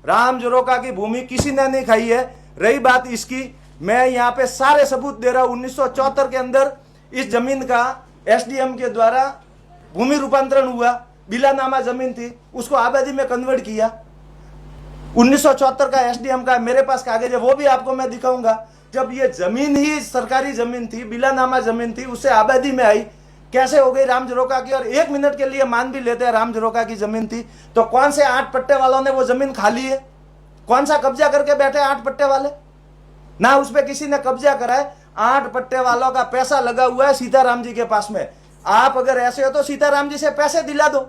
राम जरोका की भूमि किसी ने नहीं खाई है। रही बात इसकी, मैं यहाँ पे सारे सबूत दे रहा हूँ। 1974 के अंदर इस जमीन का एसडीएम के द्वारा भूमि रूपांतरण हुआ, बिलानामा जमीन थी, उसको आबादी में कन्वर्ट किया। 1974 का एसडीएम का मेरे पास कागज है, वो भी आपको मैं दिखाऊंगा। जब ये जमीन ही सरकारी जमीन थी, बिलानामा जमीन थी, उससे आबादी में आई, कैसे हो गई राम जरोका की। और 1 मिनट के लिए मान भी लेते हैं राम जरोका की जमीन थी, तो कौन से 8 पट्टे वालों ने वो जमीन खा ली है? कौन सा कब्जा करके बैठे 8 पट्टे वाले? ना उस पर किसी ने कब्जा करा है। 8 पट्टे वालों का पैसा लगा हुआ है सीताराम जी के पास में। आप अगर ऐसे हो तो सीताराम जी से पैसे दिला दो,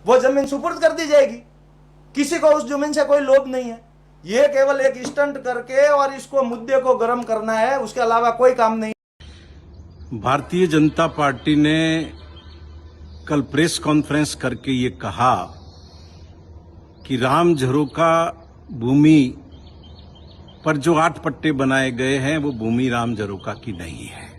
वो जमीन सुपुर्द कर दी जाएगी। किसी को उस जमीन से कोई लोभ नहीं है। ये केवल एक स्टंट करके और इसको मुद्दे को गर्म करना है, उसके अलावा कोई काम नहीं। भारतीय जनता पार्टी ने कल प्रेस कॉन्फ्रेंस करके ये कहा कि राम जरोका भूमि पर जो 8 पट्टे बनाए गए हैं वो भूमि राम जरोका की नहीं है।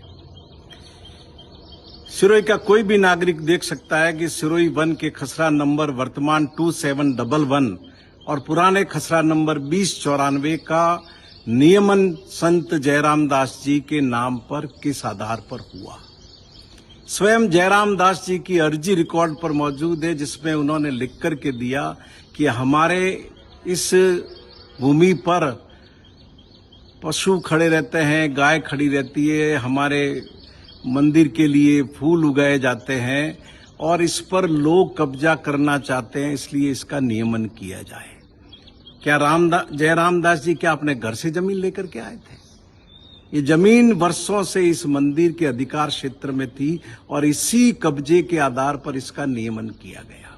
सिरोही का कोई भी नागरिक देख सकता है कि सिरोही 1 के खसरा नंबर वर्तमान 2711 और पुराने खसरा नंबर 2094 का नियमन संत जयराम दास जी के नाम पर किस आधार पर हुआ। स्वयं जयराम दास जी की अर्जी रिकॉर्ड पर मौजूद है, जिसमें उन्होंने लिख कर के दिया कि हमारे इस भूमि पर पशु खड़े रहते हैं, गाय खड़ी रहती है, हमारे मंदिर के लिए फूल उगाए जाते हैं और इस पर लोग कब्जा करना चाहते हैं, इसलिए इसका नियमन किया जाए। क्या जयराम दास जी क्या अपने घर से जमीन लेकर के आए थे? ये जमीन वर्षों से इस मंदिर के अधिकार क्षेत्र में थी और इसी कब्जे के आधार पर इसका नियमन किया गया।